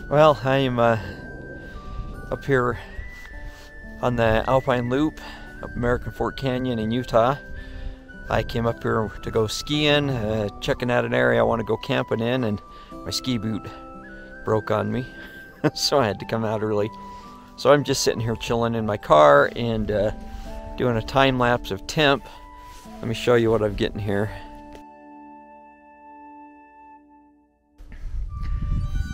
Well, I am up here on the Alpine Loop up American Fork Canyon in Utah. I came up here to go skiing, checking out an area I want to go camping in, and my ski boot broke on me, so I had to come out early. So I'm just sitting here chilling in my car and doing a time lapse of temp. Let me show you what I'm getting here.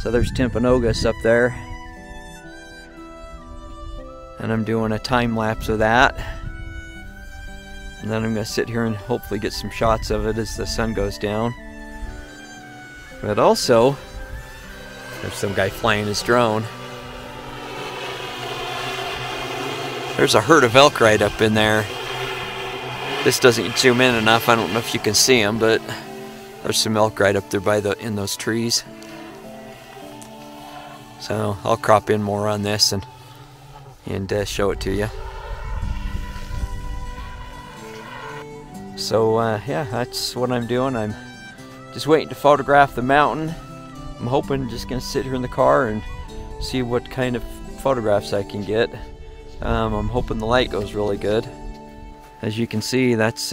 So there's Timpanogos up there, and I'm doing a time lapse of that, and then I'm going to sit here and hopefully get some shots of it as the sun goes down. But also there's some guy flying his drone. There's a herd of elk right up in there. This doesn't zoom in enough. I don't know if you can see them, but there's some elk right up there in those trees. So I'll crop in more on this and show it to you. So yeah, that's what I'm doing. I'm just waiting to photograph the mountain. I'm hoping just gonna sit here in the car and see what kind of photographs I can get. I'm hoping the light goes really good. As you can see, that's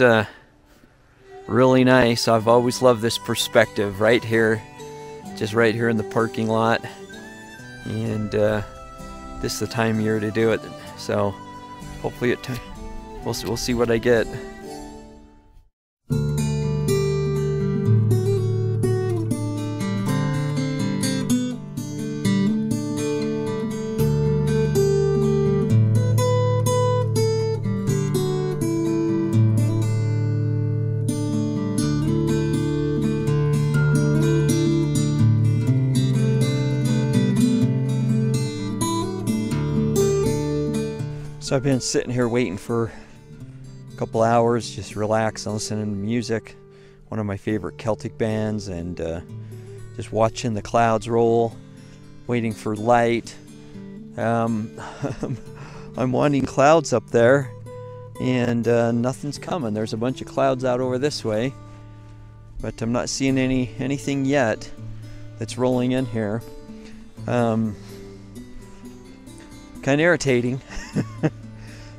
really nice. I've always loved this perspective right here, just right here in the parking lot. And this is the time of year to do it, so hopefully we'll see what I get. So I've been sitting here waiting for a couple hours, just relaxing, listening to music, one of my favorite Celtic bands, and just watching the clouds roll, waiting for light. I'm wanting clouds up there, and nothing's coming. There's a bunch of clouds out over this way, but I'm not seeing anything yet that's rolling in here. Kind of irritating.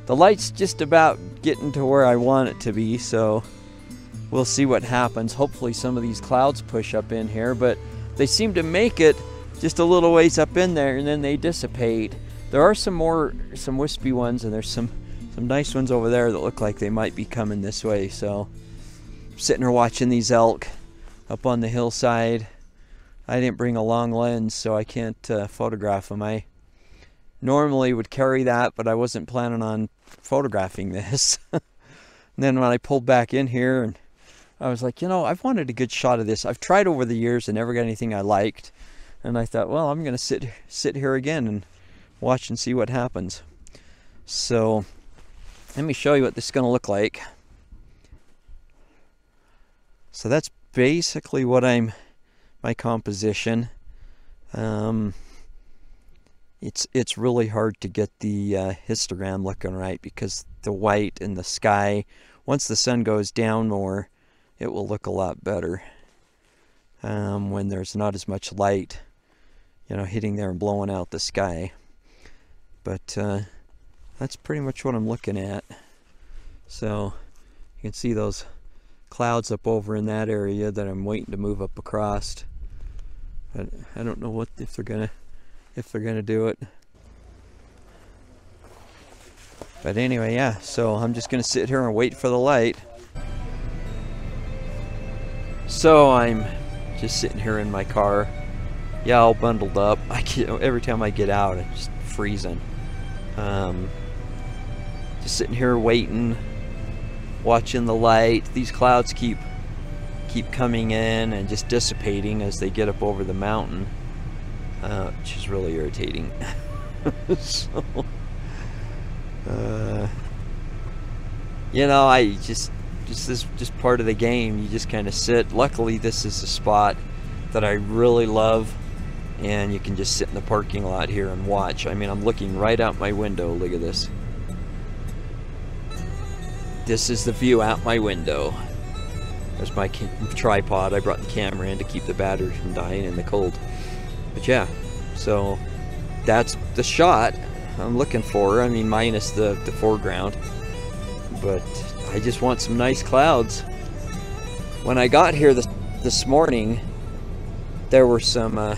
The light's just about getting to where I want it to be, so we'll see what happens. Hopefully some of these clouds push up in here, but they seem to make it just a little ways up in there and then they dissipate. There are some wispy ones, and there's some nice ones over there that look like they might be coming this way. So I'm sitting here watching these elk up on the hillside. I didn't bring a long lens, so I can't photograph them. I normally would carry that, but I wasn't planning on photographing this. And then when I pulled back in here, and I was like, you know, I've wanted a good shot of this. I've tried over the years and never got anything I liked. And I thought, well, I'm going to sit here again and watch and see what happens. So let me show you what this is going to look like. So that's basically what my composition. It's really hard to get the histogram looking right because the white in the sky, once the sun goes down more, it will look a lot better when there's not as much light, you know, hitting there and blowing out the sky. But that's pretty much what I'm looking at. So you can see those clouds up over in that area that I'm waiting to move up across. But I don't know if they're gonna do it. But anyway, yeah, so I'm just gonna sit here and wait for the light. So I'm just sitting here in my car, yeah, all bundled up. Every time I get out, I'm just freezing. Just sitting here waiting, watching the light. These clouds keep coming in and just dissipating as they get up over the mountain. Which is really irritating. So, you know, this is just part of the game. You just kind of sit. Luckily, this is a spot that I really love, and you can just sit in the parking lot here and watch. I mean, I'm looking right out my window. Look at this. This is the view out my window. There's my tripod. I brought the camera in to keep the battery from dying in the cold. But yeah, so that's the shot I'm looking for. I mean, minus the foreground. But I just want some nice clouds. When I got here this morning, there were some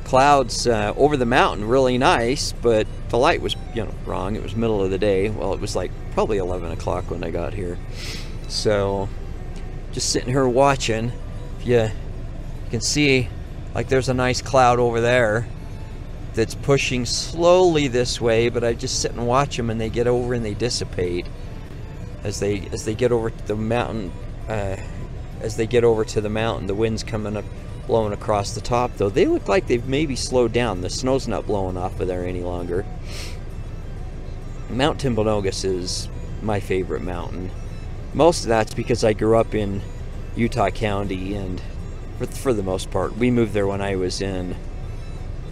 clouds over the mountain, really nice, but the light was, you know, wrong. It was middle of the day. Well, it was like probably 11 o'clock when I got here. So just sitting here watching. If you can see, like, there's a nice cloud over there that's pushing slowly this way, but I just sit and watch them, and they get over and they dissipate as they get over to the mountain. As they get over to the mountain, the wind's coming up, blowing across the top. Though they look like they've maybe slowed down. The snow's not blowing off of there any longer. Mount Timpanogos is my favorite mountain. Most of that's because I grew up in Utah County, and for the most part, we moved there when I was in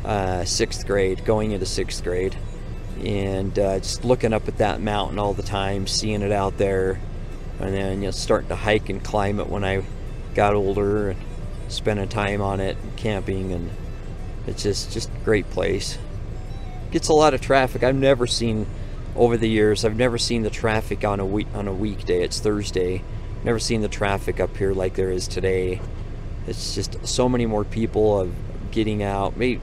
6th grade, going into 6th grade, and just looking up at that mountain all the time, seeing it out there, and then, you know, starting to hike and climb it when I got older, and spending time on it and camping, and it's just a great place. Gets a lot of traffic. I've never seen, over the years, I've never seen the traffic on a weekday. It's Thursday. Never seen the traffic up here like there is today. It's just so many more people of getting out, maybe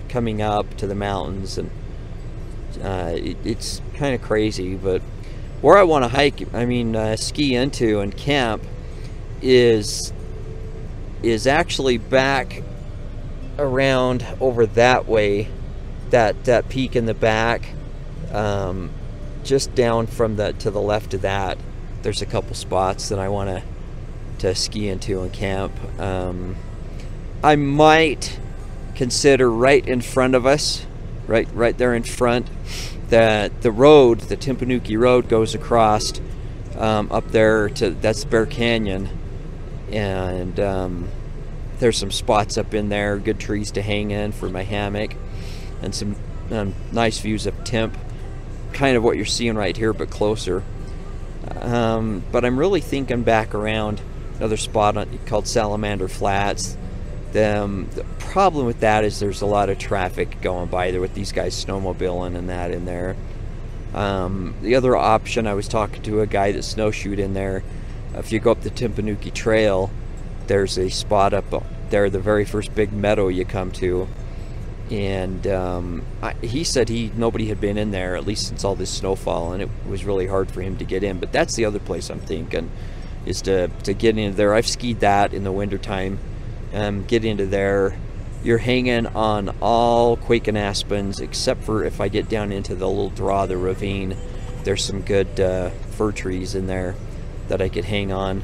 coming up to the mountains, and it's kind of crazy. But where I want to hike, I mean ski into and camp, is actually back around over that way, that peak in the back, just down from to the left of that. There's a couple spots that I want to ski into and camp. I might consider right in front of us, right there in front, that the road, the Timpanogos Road, goes across up there to, that's Bear Canyon, and there's some spots up in there, good trees to hang in for my hammock, and some nice views of Temp, kind of what you're seeing right here, but closer. But I'm really thinking back around another spot called Salamander Flats. The problem with that is there's a lot of traffic going by there with these guys snowmobiling and that in there. The other option, I was talking to a guy that snowshoed in there. If you go up the Timpanogos Trail, there's a spot up there, the very first big meadow you come to, and he said nobody had been in there, at least since all this snowfall, and it was really hard for him to get in. But that's the other place I'm thinking, is to get into there. I've skied that in the wintertime. Get into there. You're hanging on all quake and aspens, except for if I get down into the little draw, the ravine. There's some good fir trees in there that I could hang on.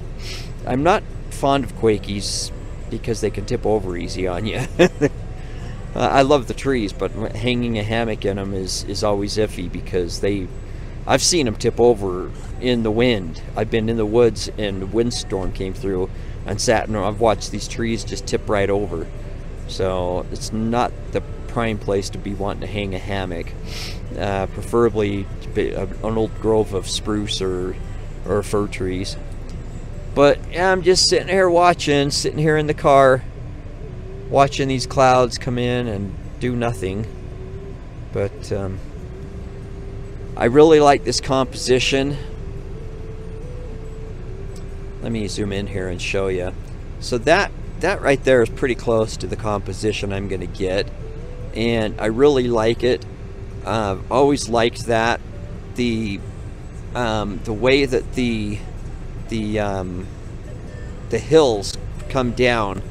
I'm not fond of quakies because they can tip over easy on you. I love the trees, but hanging a hammock in them is always iffy, because I've seen them tip over in the wind. I've been in the woods and a windstorm came through and sat, and I've watched these trees just tip right over. So it's not the prime place to be wanting to hang a hammock. Preferably an old grove of spruce or fir trees. But yeah, I'm just sitting here in the car, watching these clouds come in and do nothing. But I really like this composition. Let me zoom in here and show you. So that right there is pretty close to the composition I'm going to get, and I really like it. I've always liked that. The way that the hills come down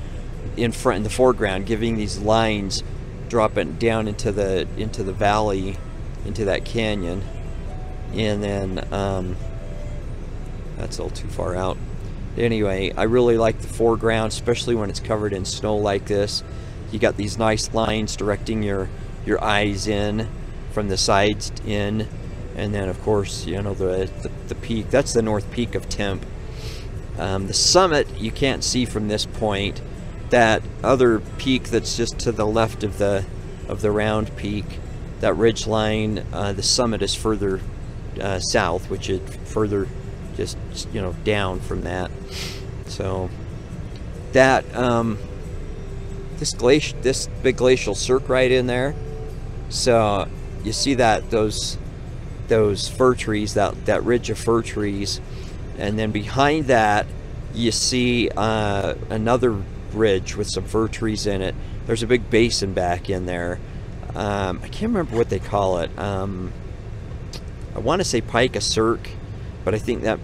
in front, in the foreground, giving these lines dropping down into the valley, into that canyon, and then that's a little too far out. Anyway, I really like the foreground, especially when it's covered in snow like this. You got these nice lines directing your eyes in from the sides in, and then of course, you know, the peak. That's the north peak of Temp. The summit you can't see from this point. That other peak that's just to the left of the round peak, that ridge line, the summit is further south, which is further just, you know, down from that. So that this big glacial cirque right in there. So you see that those fir trees, that ridge of fir trees, and then behind that you see another ridge with some fir trees in it. There's a big basin back in there. I can't remember what they call it. I want to say Pica Cirque, but I think that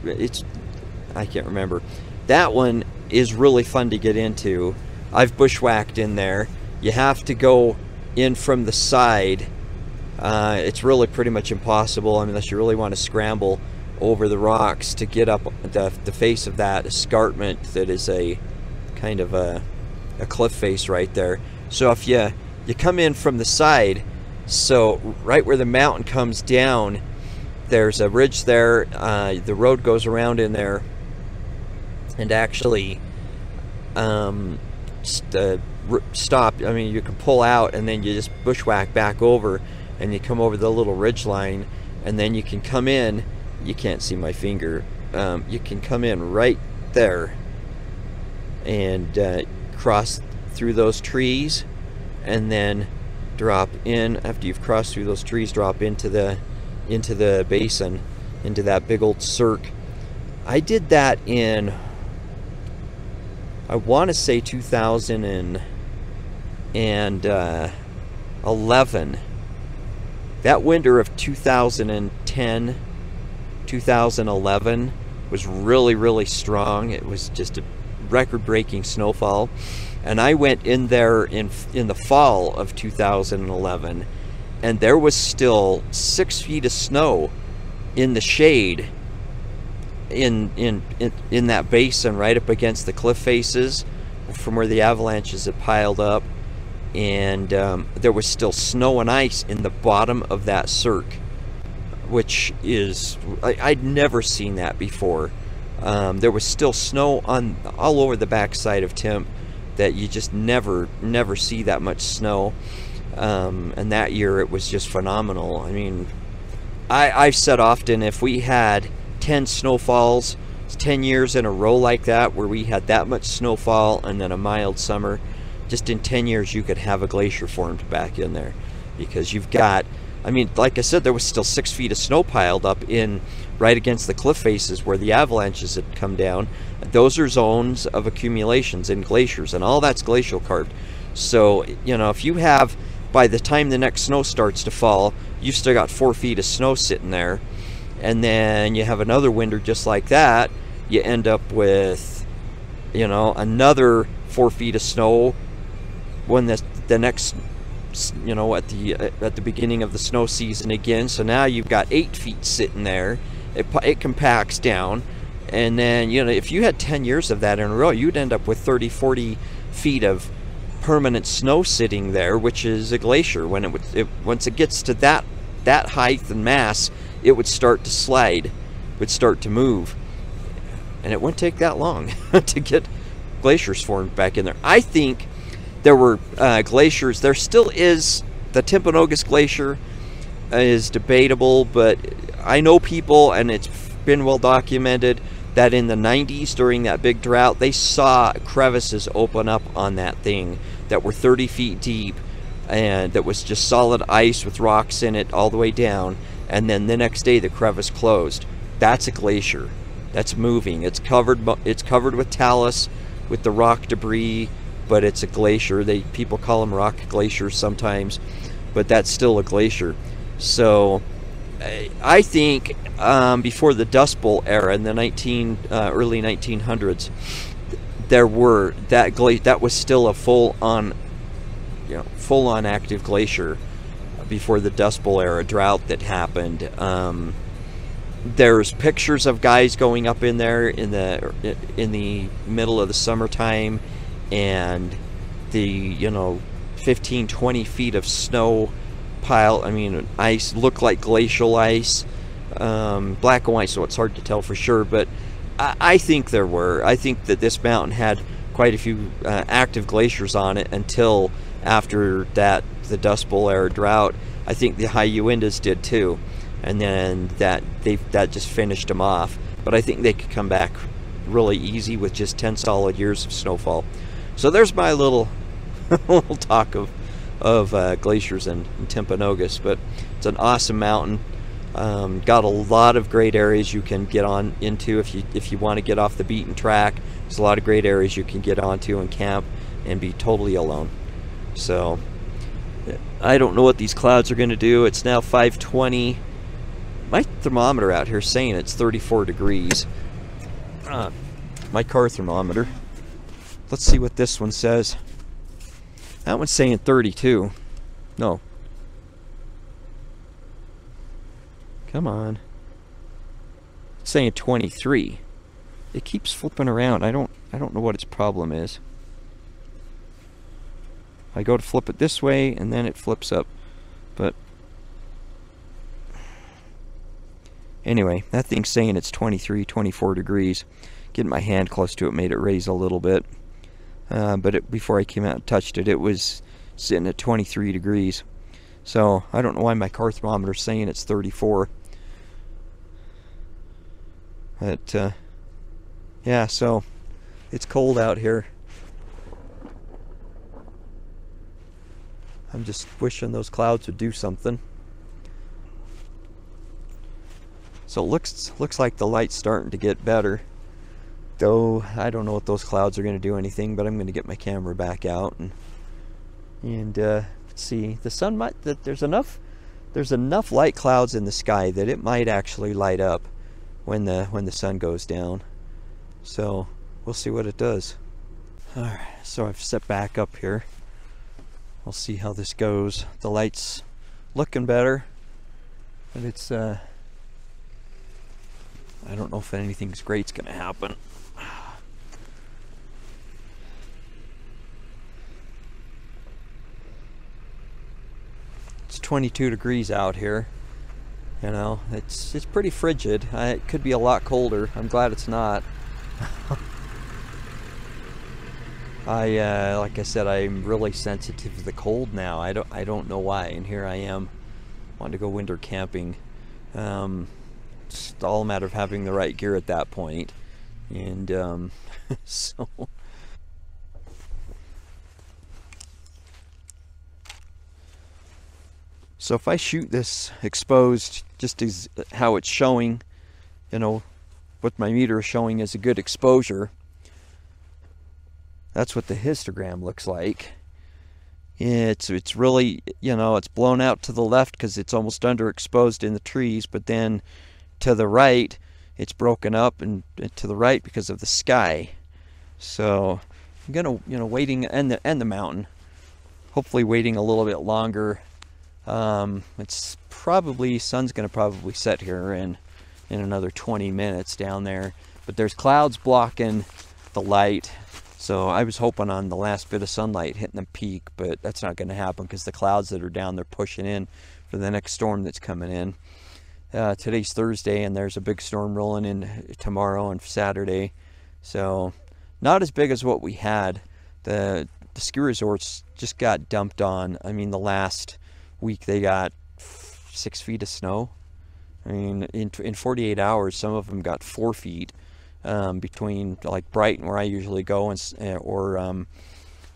I can't remember. That one is really fun to get into. I've bushwhacked in there. You have to go in from the side. It's really pretty much impossible unless you really want to scramble over the rocks to get up the face of that escarpment that is a kind of a cliff face right there. So if you come in from the side, so right where the mountain comes down, there's a ridge there. The road goes around in there, and actually stop. I mean, you can pull out and then you just bushwhack back over, and you come over the little ridge line, and then you can come in. You can't see my finger. You can come in right there and cross through those trees, and then drop in. After you've crossed through those trees, drop into the basin, into that big old cirque. I did that in, I want to say 2011. That winter of 2010, 2011 was really strong. It was just a record-breaking snowfall, and I went in there in the fall of 2011, and there was still 6 feet of snow in the shade in that basin right up against the cliff faces from where the avalanches had piled up, and there was still snow and ice in the bottom of that cirque, which is, I'd never seen that before. There was still snow all over the backside of Timp that you just never see that much snow. And that year it was just phenomenal. I mean, I've said often, if we had 10 snowfalls, 10 years in a row like that, where we had that much snowfall and then a mild summer, just in 10 years you could have a glacier formed back in there. Because you've got, I mean, like I said, there was still 6 feet of snow piled up in right against the cliff faces where the avalanches had come down. Those are zones of accumulations in glaciers, and all that's glacial carved. So, you know, if you have, by the time the next snow starts to fall, you've still got 4 feet of snow sitting there, and then you have another winter just like that, you end up with, you know, another 4 feet of snow when the next, you know, at the beginning of the snow season again. So now you've got 8 feet sitting there. It compacts down, and then, you know, if you had 10 years of that in a row, you'd end up with 30-40 feet of permanent snow sitting there, which is a glacier. When once it gets to that height and mass, it would start to slide, would start to move, and it wouldn't take that long to get glaciers formed back in there. I think there were glaciers. There still is. The Timpanogos Glacier is debatable, but I know people, and it's been well documented, that in the 90s, during that big drought, they saw crevices open up on that thing that were 30 feet deep, and that was just solid ice with rocks in it all the way down, and then the next day the crevice closed. That's a glacier. That's moving. It's covered with talus, with the rock debris, but it's a glacier. People call them rock glaciers sometimes, but that's still a glacier. So I think before the Dust Bowl era in the early 1900s, that was still a full-on active glacier before the Dust Bowl era drought that happened. There's pictures of guys going up in there in the middle of the summertime, and the 15-20 feet of snow pile, I mean, ice, looked like glacial ice, black and white, so it's hard to tell for sure, but I think there were. I think that this mountain had quite a few active glaciers on it until after the Dust Bowl era drought. I think the high Uintas did too, and then that just finished them off. But I think they could come back really easy with just 10 solid years of snowfall. So there's my little little talk of glaciers in Timpanogos, but it's an awesome mountain. Got a lot of great areas you can get on into if you want to get off the beaten track. There's a lot of great areas you can get onto and camp and be totally alone. So I don't know what these clouds are going to do. It's now 5:20. My thermometer out here is saying it's 34 degrees. My car thermometer. Let's see what this one says. That one's saying 32. No. Come on. It's saying 23. It keeps flipping around. I don't know what its problem is. I go to flip it this way and then it flips up. But anyway, that thing's saying it's 23, 24 degrees. Getting my hand close to it made it raise a little bit. But before I came out and touched it, it was sitting at 23 degrees. So I don't know why my car thermometer is saying it's 34. But yeah, so it's cold out here. I'm just wishing those clouds would do something. So it looks like the light's starting to get better. Though I don't know if those clouds are going to do anything, but I'm going to get my camera back out and let's see. The sun might. There's enough light clouds in the sky that it might actually light up when the sun goes down. So we'll see what it does. All right. So I've stepped back up here. We'll see how this goes. The light's looking better, but it's I don't know if anything's great's going to happen. It's 22 degrees out here. You know, it's pretty frigid. It could be a lot colder. I'm glad it's not. Like I said, I'm really sensitive to the cold now. I don't know why. And here I am, wanting to go winter camping. It's all a matter of having the right gear at that point. And so. So if I shoot this exposed just as how it's showing, you know, what my meter is showing is a good exposure. That's what the histogram looks like. It's really, you know, it's blown out to the left because it's almost underexposed in the trees, but then to the right, it's broken up and to the right because of the sky. So I'm gonna, you know, waiting and the mountain. Hopefully waiting a little bit longer. It's probably, sun's gonna probably set here in another 20 minutes down there, but there's clouds blocking the light. So I was hoping on the last bit of sunlight hitting the peak, but that's not going to happen because the clouds that are down, they're pushing in for the next storm that's coming in. Today's Thursday, and there's a big storm rolling in tomorrow and Saturday. So not as big as what we had. The ski resorts just got dumped on. I mean, the last week they got 6 feet of snow. I mean, in 48 hours, some of them got 4 feet. Between like Brighton, where I usually go, and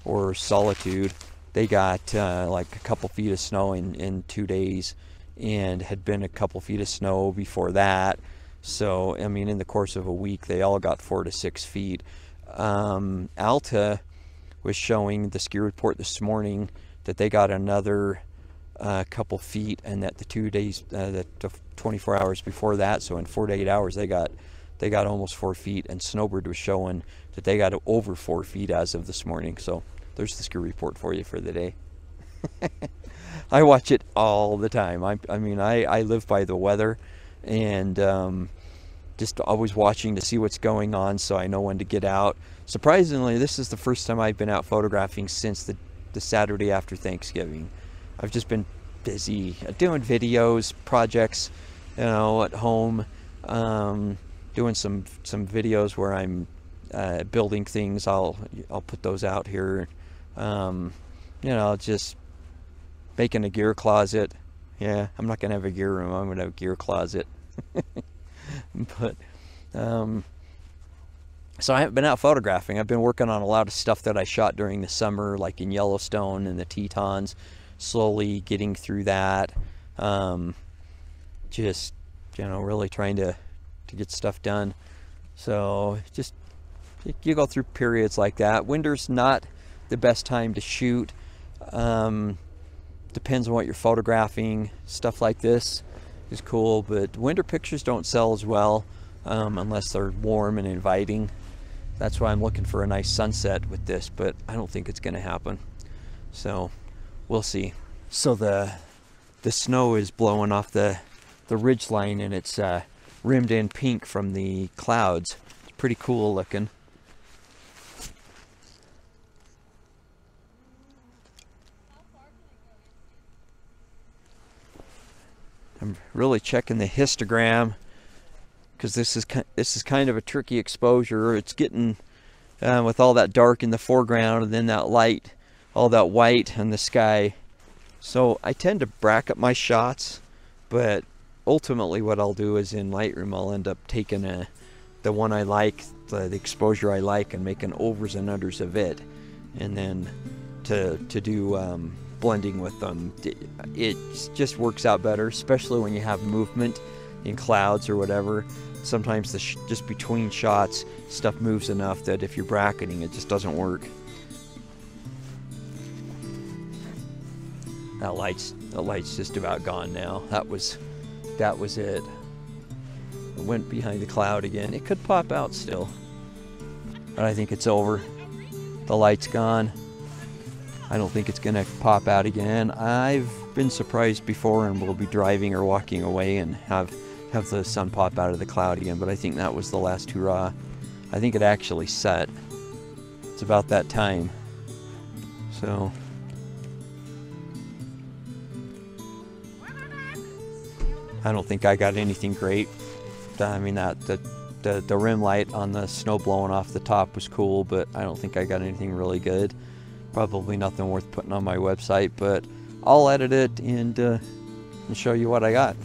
or Solitude, they got like a couple feet of snow in 2 days, and had been a couple feet of snow before that. So I mean, in the course of a week, they all got 4 to 6 feet. Alta was showing the ski report this morning that they got another couple feet, and that the 2 days, the 24 hours before that, so in 48 hours, they got almost 4 feet, and Snowbird was showing that they got over 4 feet as of this morning. So there's the ski report for you for the day. I watch it all the time. I mean, I live by the weather, and just always watching to see what's going on so I know when to get out. Surprisingly, this is the first time I've been out photographing since the Saturday after Thanksgiving. I've just been busy doing videos, projects, you know, at home. Doing some videos where I'm building things. I'll put those out here. You know, just making a gear closet. Yeah, I'm not gonna have a gear room. I'm gonna have a gear closet. But So I haven't been out photographing. I've been working on a lot of stuff that I shot during the summer, like in Yellowstone and the Tetons, slowly getting through that. Just, you know, really trying to get stuff done. So just, you go through periods like that. Winter's not the best time to shoot. Depends on what you're photographing. Stuff like this is cool, but winter pictures don't sell as well unless they're warm and inviting. That's why I'm looking for a nice sunset with this, but I don't think it's going to happen. So we'll see. So the snow is blowing off the ridge line, and it's rimmed in pink from the clouds. It's pretty cool looking. I'm really checking the histogram because this is kind of a tricky exposure. It's getting with all that dark in the foreground and then that light, all that white in the sky. So I tend to bracket my shots, but ultimately what I'll do is in Lightroom I'll end up taking the one I like, the exposure I like, and making overs and unders of it, and then to do blending with them. It just works out better, especially when you have movement in clouds or whatever. Sometimes just between shots stuff moves enough that if you're bracketing it just doesn't work. That light's just about gone now. That was it. It went behind the cloud again. It could pop out still, but I think it's over. The light's gone. I don't think it's gonna pop out again. I've been surprised before, and we'll be driving or walking away and have the sun pop out of the cloud again, but I think that was the last hurrah. I think it actually set. It's about that time. So I don't think I got anything great. I mean, the rim light on the snow blowing off the top was cool, but I don't think I got anything really good. Probably nothing worth putting on my website, but I'll edit it and show you what I got.